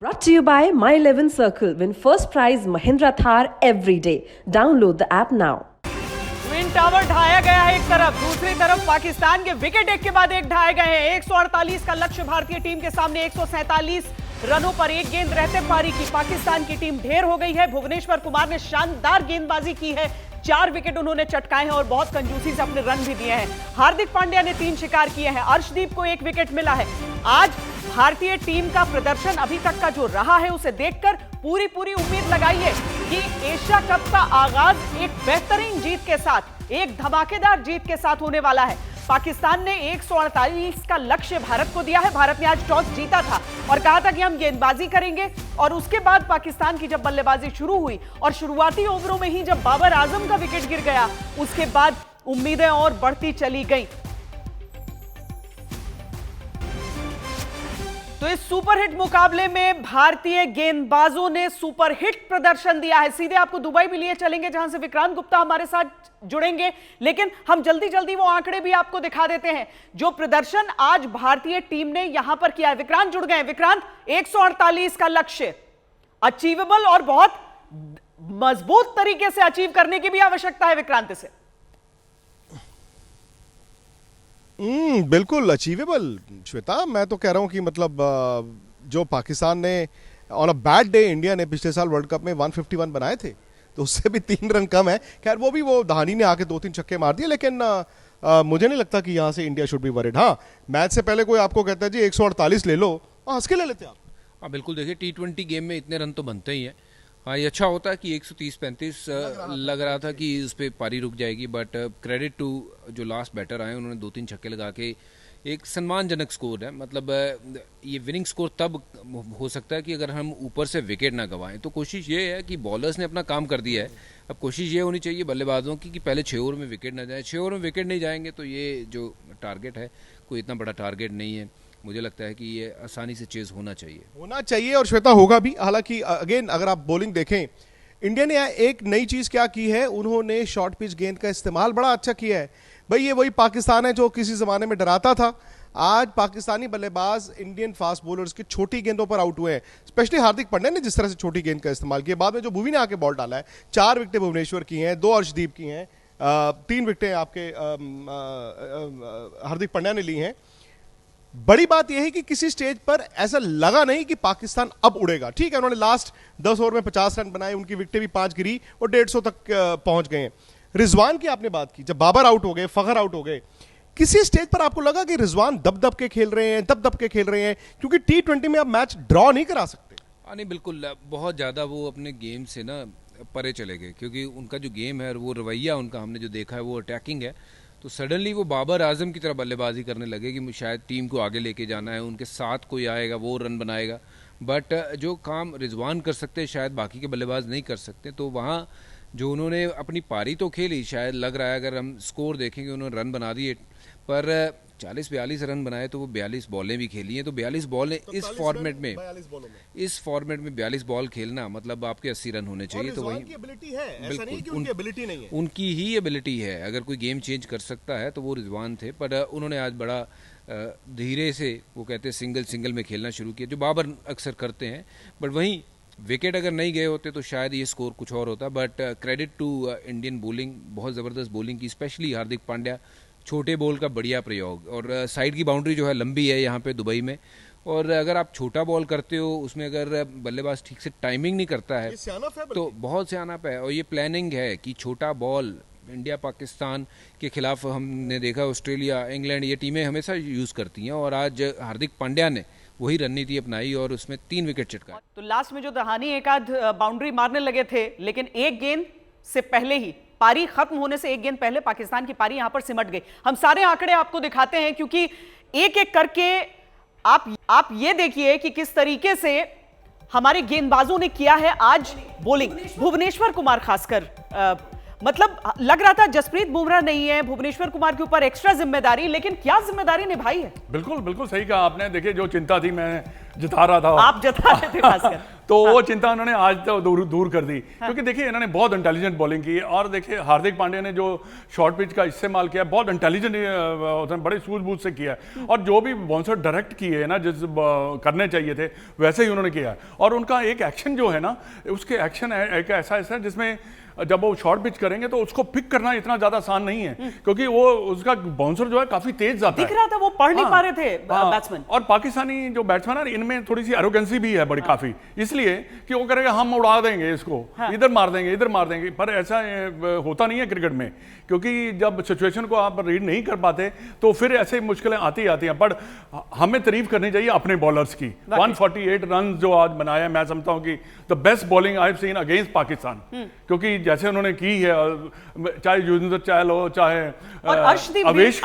Brought to you by My 11 Circle. Win first prize Mahindra Thar every day. Download the app now. Twin tower ढाया गया है एक तरफ, दूसरी तरफ पाकिस्तान के विकेट एक के बाद एक ढाए गए हैं। 148 का लक्ष्य भारतीय टीम के सामने, 147 रनों पर एक गेंद रहते पारी की पाकिस्तान की टीम ढेर हो गई है। भुवनेश्वर कुमार ने शानदार गेंदबाजी की है, 4 विकेट उन्होंने चटकाए हैं और बहुत कंजूसी से अपने रन भी दिए हैं। हार्दिक पांड्या ने 3 शिकार किए हैं, अर्शदीप को 1 विकेट मिला है। आज भारतीय टीम का प्रदर्शन अभी तक का जो रहा है उसे देखकर पूरी उम्मीद लगाइए कि एशिया कप का आगाज एक बेहतरीन जीत के साथ, एक धमाकेदार जीत के साथ होने वाला है। पाकिस्तान ने 148 का लक्ष्य भारत को दिया है। भारत ने आज टॉस जीता था और कहा था कि हम गेंदबाजी करेंगे, और उसके बाद पाकिस्तान की जब बल्लेबाजी शुरू हुई और शुरुआती ओवरों में ही जब बाबर आजम का विकेट गिर गया, उसके बाद उम्मीदें और बढ़ती चली गई। तो इस सुपरहिट मुकाबले में भारतीय गेंदबाजों ने सुपरहिट प्रदर्शन दिया है। सीधे आपको दुबई भी लिए चलेंगे जहां से विक्रांत गुप्ता हमारे साथ जुड़ेंगे, लेकिन हम जल्दी वो आंकड़े भी आपको दिखा देते हैं जो प्रदर्शन आज भारतीय टीम ने यहां पर किया है। विक्रांत जुड़ गए। विक्रांत, 148 का लक्ष्य अचीवेबल और बहुत मजबूत तरीके से अचीव करने की भी आवश्यकता है विक्रांत से। बिल्कुल अचीवेबल श्वेता। मैं तो कह रहा हूं कि मतलब जो पाकिस्तान ने on a bad day, India ने पिछले साल वर्ल्ड कप में 151 बनाए थे, तो उससे भी 3 रन कम है। खैर वो धानी ने आके 2-3 छक्के मार दिए, लेकिन मुझे नहीं लगता कि यहां से इंडिया शुड बी वरिड। हाँ, मैच से पहले कोई आपको कहता है जी 148 ले लो, हंस के ले लेते आप। हाँ बिल्कुल, देखिए T20 गेम में इतने रन तो बनते ही हैं। हाँ, ये अच्छा होता है कि 130-35 लग रहा था कि उस पर पारी रुक जाएगी, बट क्रेडिट टू जो लास्ट बैटर आए, उन्होंने 2-3 छक्के लगा के एक सम्मानजनक स्कोर है। मतलब ये विनिंग स्कोर तब हो सकता है कि अगर हम ऊपर से विकेट ना गंवाएं। तो कोशिश ये है कि बॉलर्स ने अपना काम कर दिया है, अब कोशिश ये होनी चाहिए बल्लेबाजों की कि पहले 6 ओवर में विकेट ना जाए। 6 ओवर में विकेट नहीं जाएंगे तो ये जो टारगेट है कोई इतना बड़ा टारगेट नहीं है। मुझे लगता है कि ये आसानी से चेज होना चाहिए और श्वेता होगा भी। हालांकि अगेन अगर आप बॉलिंग देखें, इंडिया ने एक नई चीज क्या की है, उन्होंने शॉर्ट पिच गेंद का इस्तेमाल बड़ा अच्छा किया है। भाई ये वही पाकिस्तान है जो किसी जमाने में डराता था। आज पाकिस्तानी बल्लेबाज इंडियन फास्ट बॉलर्स की छोटी गेंदों पर आउट हुए हैं। स्पेशली हार्दिक पांड्या ने जिस तरह से छोटी गेंद का इस्तेमाल किया, बाद में जो भुवी ने आके बॉल डाला है, 4 विकेटें भुवनेश्वर की हैं, 2 अर्शदीप की हैं, 3 विकेटें आपके हार्दिक पांड्या ने ली हैं। बड़ी बात यह है कि किसी स्टेज पर ऐसा लगा नहीं कि पाकिस्तान अब उड़ेगा। ठीक है, उन्होंने लास्ट 10 ओवर में 50 रन बनाए, उनकी विकेटें भी 5 गिरी और 150 तक पहुंच गए हैं। रिजवान की आपने बात की, जब बाबर आउट हो गए, फखर आउट हो गए, किसी स्टेज पर आपको लगा कि रिजवान दब के खेल रहे हैं, दब के खेल रहे हैं? क्योंकि T20 में आप मैच ड्रॉ नहीं करा सकते। नहीं बिल्कुल, बहुत ज़्यादा वो अपने गेम से ना परे चले गए, क्योंकि उनका जो गेम है, वो रवैया उनका हमने जो देखा है वो अटैकिंग है। तो सडनली वो बाबर आजम की तरह बल्लेबाजी करने लगे कि शायद टीम को आगे लेके जाना है, उनके साथ कोई आएगा वो रन बनाएगा। बट जो काम रिजवान कर सकते हैं शायद बाकी के बल्लेबाज नहीं कर सकते। तो वहाँ जो उन्होंने अपनी पारी तो खेली, शायद लग रहा है अगर हम स्कोर देखेंगे उन्होंने रन बना दिए, पर 40-42 रन बनाए तो वो 42 बॉलें भी खेली हैं। तो 42 बॉलें इस फॉर्मेट में 42 बॉल खेलना मतलब आपके 80 रन होने चाहिए। तो वही एबिलिटी है, ऐसा नहीं कि उनकी एबिलिटी नहीं है, उनकी ही एबिलिटी है। अगर कोई गेम चेंज कर सकता है तो वो रिजवान थे, पर उन्होंने आज बड़ा धीरे से, वो कहते हैं सिंगल में खेलना शुरू किया, जो बाबर अक्सर करते हैं। बट वहीं विकेट अगर नहीं गए होते तो शायद ये स्कोर कुछ और होता। But credit to Indian bowling, बहुत ज़बरदस्त बॉलिंग की, स्पेशली हार्दिक पांड्या, छोटे बॉल का बढ़िया प्रयोग, और साइड की बाउंड्री जो है लंबी है यहाँ पे दुबई में। और अगर आप छोटा बॉल करते हो, उसमें अगर बल्लेबाज ठीक से टाइमिंग नहीं करता है तो बहुत सियानप है। और ये प्लानिंग है कि छोटा बॉल इंडिया पाकिस्तान के खिलाफ हमने देखा, ऑस्ट्रेलिया, इंग्लैंड, ये टीमें हमेशा यूज़ करती हैं, और आज हार्दिक पांड्या ने वही रणनीति अपनाई और उसमें 3 विकेट चटकाए। तो लास्ट में जो दहानी एक आध बाउंड्री मारने लगे थे, लेकिन एक गेंद से पहले ही, पारी खत्म होने से एक गेंद पहले पाकिस्तान की पारी यहां पर सिमट गई। हम सारे आंकड़े आपको दिखाते हैं क्योंकि एक एक करके आप ये देखिए कि किस तरीके से हमारे गेंदबाजों ने किया है आज बॉलिंग। भुवनेश्वर कुमार खासकर, मतलब लग रहा था जसप्रीत बुमराह नहीं है, भुवनेश्वर कुमार के ऊपर एक्स्ट्रा जिम्मेदारी, लेकिन क्या जिम्मेदारी निभाई है। बिल्कुल सही कहा आपने। देखिए, जो चिंता थी मैं जता रहा था, आप जता रहे थे खासकर। तो वो चिंता उन्होंने आज तो दूर कर दी, क्योंकि देखिए इन्होंने बहुत इंटेलिजेंट बॉलिंग की और देखिए हार्दिक पांड्या ने जो शॉर्ट पिच का इस्तेमाल किया बहुत इंटेलिजेंट, बड़े सूझबूझ से किया है, और जो भी बाउंसर डायरेक्ट किए ना जिस करने चाहिए थे वैसे ही उन्होंने किया है। और उनका एक एक्शन जो है ना, उसके एक्शन एक ऐसा है जिसमें जब वो शॉर्ट पिच करेंगे तो उसको पिक करना इतना ज्यादा आसान नहीं है, क्योंकि वो उसका बाउंसर जो है काफी तेज जाता है। दिख रहा था वो पढ़ नहीं पा रहे थे बैट्समैन। और पाकिस्तानी जो बैट्समैन है इनमें थोड़ी सी एरोगेंसी भी है बड़ी काफी, इसलिए कि वो करेगा हम उड़ा देंगे इसको, इधर मार देंगे, पर ऐसा होता नहीं है क्रिकेट में, क्योंकि जब सिचुएशन को आप रीड नहीं कर पाते तो फिर ऐसे मुश्किलें आती हैं। पर हमें तारीफ करनी चाहिए अपने बॉलर्स की। 148 रन जो आज बनाया, मैं समझता हूं कि the best bowling I have seen against Pakistan, क्योंकि जैसे उन्होंने की है, चाहे युजवेंद्र चहल हो, चाहे अवेश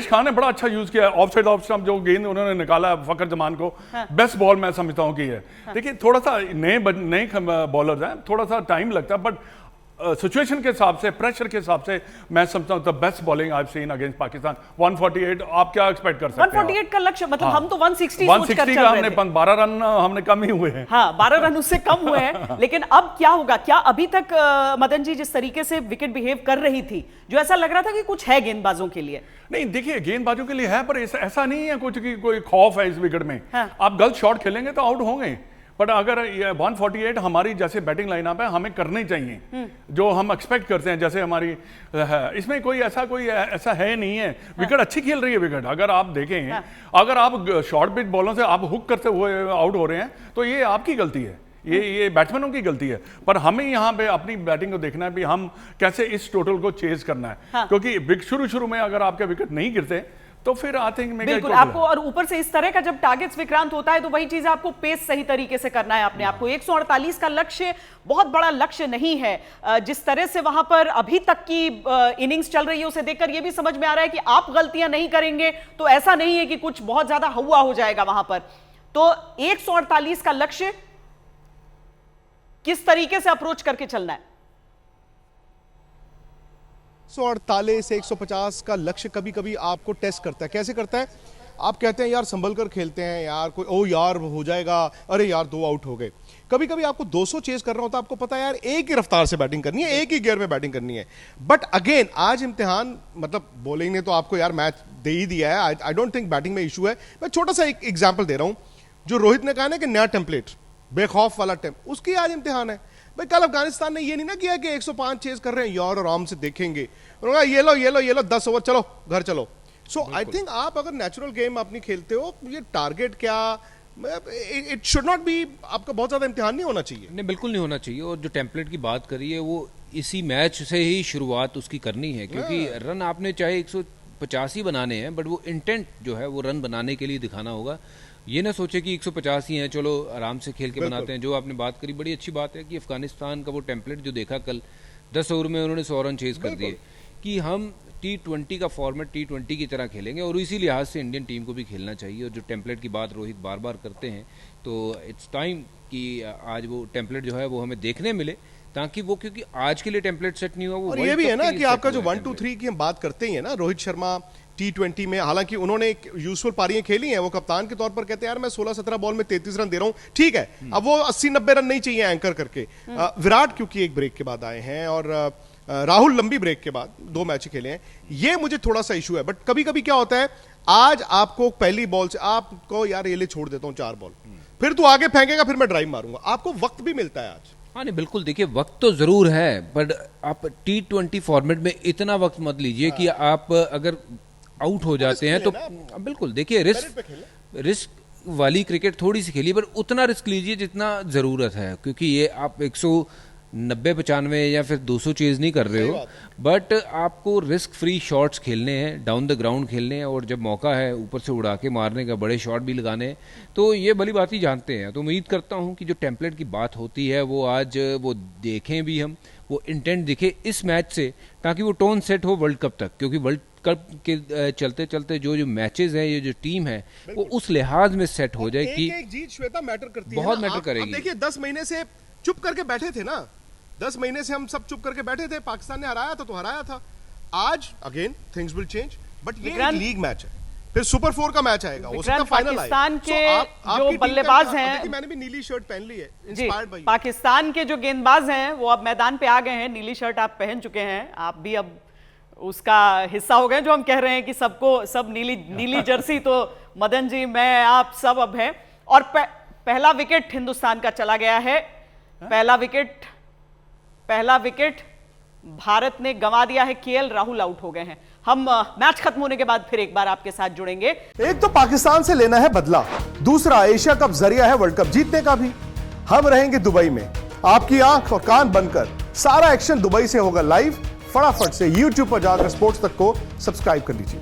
खान ने बड़ा अच्छा यूज किया है। ऑफ स्टंप जो गेंद उन्होंने निकाला फखर जमान को, बेस्ट बॉल मैं समझता हूं की है। देखिए थोड़ा सा नए बॉलर्स हैं, थोड़ा सा टाइम लगता है, बट सिचुएशन के हिसाब से, प्रेशर के हिसाब से मैं समझता हूं the best bowling I have seen against Pakistan. 148 आप क्या एक्सपेक्ट कर सकते हैं? 148 का लक्ष्य, मतलब हम तो 160 का हमने 12 रन हमने कम ही हुए हैं। हाँ, 12 रन उससे कम हुए हैं। लेकिन अब क्या होगा? क्या अभी तक मदन जी जिस तरीके से विकेट बिहेव कर रही थी, जो ऐसा लग रहा था कि कुछ है गेंदबाजों के लिए? नहीं, देखिए गेंदबाजों के लिए है, पर ऐसा नहीं है कुछ कि कोई खौफ है इस विकेट में। आप गलत शॉट खेलेंगे तो आउट होंगे, बट अगर ये 148 हमारी जैसे बैटिंग लाइनअप है हमें करनी चाहिए, जो हम एक्सपेक्ट करते हैं, जैसे हमारी है, इसमें कोई ऐसा है नहीं है। विकेट अच्छी खेल रही है विकेट, अगर आप देखें, अगर आप शॉर्ट पिच बॉलों से आप हुक करते हुए आउट हो रहे हैं तो ये आपकी गलती है, ये बैट्समैनों की गलती है। पर हमें यहाँ पे अपनी बैटिंग को देखना है भी हम कैसे इस टोटल को चेज करना है, क्योंकि शुरू में अगर आपके विकेट नहीं गिरते तो फिर आई थिंक बिल्कुल आपको, और ऊपर से इस तरह का जब टारगेट्स विक्रांत होता है तो वही चीज आपको पेस सही तरीके से करना है अपने आप को। 148 का लक्ष्य बहुत बड़ा लक्ष्य नहीं है। जिस तरह से वहां पर अभी तक की इनिंग्स चल रही है उसे देखकर यह भी समझ में आ रहा है कि आप गलतियां नहीं करेंगे तो ऐसा नहीं है कि कुछ बहुत ज्यादा हुआ हो जाएगा वहां पर। तो 148 का लक्ष्य किस तरीके से अप्रोच करके चलना है? 148 से 150 का लक्ष्य कभी कभी आपको टेस्ट करता है। कैसे करता है? आप कहते हैं यार संभल कर खेलते हैं यार, कोई ओ यार हो जाएगा, अरे यार 2 आउट हो गए। कभी कभी आपको 200 चेज कर रहा होता है, आपको पता है यार एक ही रफ्तार से बैटिंग करनी है, एक ही गियर में बैटिंग करनी है। बट अगेन आज इम्तिहान, मतलब बॉलिंग ने तो आपको यार मैच दे ही दिया है। आई डोंट थिंक बैटिंग में इशू है। मैं छोटा सा एक एग्जाम्पल दे रहा हूं, जो रोहित ने कहा ना कि नया टेम्पलेट, बेखौफ वाला उसकी आज इम्तिहान है भाई। कल अफगानिस्तान ने ये नहीं ना किया कि 105 चेज कर रहे हैं यार आराम से देखेंगे, उन्होंने ये लो 10 ओवर, चलो घर चलो। सो आई थिंक आप अगर नेचुरल गेम अपनी खेलते हो, ये टारगेट क्या, इट शुड नॉट बी, आपका बहुत ज्यादा इम्तिहान नहीं होना चाहिए। नहीं, बिल्कुल नहीं होना चाहिए। और जो टेम्पलेट की बात करी है वो इसी मैच से ही शुरुआत उसकी करनी है, क्योंकि रन आपने चाहे 150 ही बनाने हैं, बट वो इंटेंट जो है वो रन बनाने के लिए दिखाना होगा। ये ना सोचे कि 150 ही हैं, चलो आराम से खेल के बनाते हैं। जो आपने बात करी बड़ी अच्छी बात है कि अफगानिस्तान का वो टेम्पलेट जो देखा कल, 10 ओवर में उन्होंने 100 रन चेज कर दिए, कि हम T20 का फॉर्मेट T20 की तरह खेलेंगे, और इसी लिहाज से इंडियन टीम को भी खेलना चाहिए। और जो टेम्पलेट की बात रोहित बार बार करते हैं, तो इट्स टाइम कि आज वो टेम्पलेट जो है वो हमें देखने मिले, ताकि वो, क्योंकि आज के लिए टेम्पलेट सेट नहीं हुआ वो। और ये भी है ना कि आपका जो 1 2 3 की हम बात करते ही है ना, रोहित शर्मा T20 में, हालांकि उन्होंने एक यूजफुल पारियां खेली हैं, वो कप्तान के तौर पर कहते हैं यार मैं 16-17 बॉल में 33 रन दे रहा हूं, ठीक है। अब वो 80-90 रन नहीं चाहिए एंकर करके। विराट क्योंकि एक ब्रेक के बाद आए हैं, और राहुल लंबी ब्रेक के बाद 2 मैच खेले हैं, ये मुझे थोड़ा सा इशू है। बट कभी कभी क्या होता है, आज आपको पहली बॉल से आपको यार ये ले छोड़ देता हूं 4 बॉल, फिर तू आगे फेंकेगा, फिर मैं ड्राइव मारूंगा, आपको वक्त भी मिलता है आज। हाँ नहीं, बिल्कुल। देखिए वक्त तो जरूर है, बट आप T20 फॉर्मेट में इतना वक्त मत लीजिए कि आप अगर आउट हो जाते हैं तो बिल्कुल। देखिए रिस्क वाली क्रिकेट थोड़ी सी खेलिए, पर उतना रिस्क लीजिए जितना जरूरत है, क्योंकि ये आप 190-95 या फिर 200 चेज नहीं कर रहे हो, बट आपको रिस्क फ्री शॉट्स खेलने हैं, डाउन द ग्राउंड खेलने हैं, और जब मौका है ऊपर से उड़ा के मारने का, बड़े शॉट भी लगाने हैं, तो ये भली बात ही जानते हैं। तो उम्मीद करता हूं कि जो टेम्पलेट की बात होती है वो आज वो देखें भी हम, वो इंटेंट दिखे इस मैच से, ताकि वो टोन सेट हो वर्ल्ड कप तक। क्योंकि वर्ल्ड कप के चलते चलते जो मैचेस हैं, ये जो टीम है वो उस लिहाज में सेट हो जाए कि एक जीत श्वेता मैटर करती है, बहुत मैटर करेगी। देखिए 10 महीने से चुप करके बैठे थे ना, 10 महीने से हम सब चुप करके बैठे थे, पाकिस्तान ने हराया था तो हराया था। आज again things will change, but ये लीग मैच है, फिर सुपर 4 का मैच आएगा, हो सकता है फाइनल आए। पाकिस्तान के आपकी जो टीम का बल्लेबाज क्या- हैं, देखिए मैंने भी नीली शर्ट पहन ली है, जी, इंस्पायर्ड बाय पाकिस्तान के जो गेंदबाज हैं वो अब मैदान पे आ गए हैं। नीली शर्ट आप पहन चुके हैं, आप भी अब उसका हिस्सा हो गए। जो हम कह रहे हैं कि सबको सब नीली जर्सी तो मदन जी, मैं, आप सब अब हैं। और पहला विकेट हिंदुस्तान का चला गया है। पहला विकेट भारत ने गंवा दिया है। केएल राहुल आउट हो गए हैं। हम मैच खत्म होने के बाद फिर एक बार आपके साथ जुड़ेंगे। एक तो पाकिस्तान से लेना है बदला, दूसरा एशिया कप जरिया है वर्ल्ड कप जीतने का भी। हम रहेंगे दुबई में, आपकी आंख और कान बनकर सारा एक्शन दुबई से होगा लाइव। फटाफट से YouTube पर जाकर स्पोर्ट्स तक को सब्सक्राइब कर लीजिए।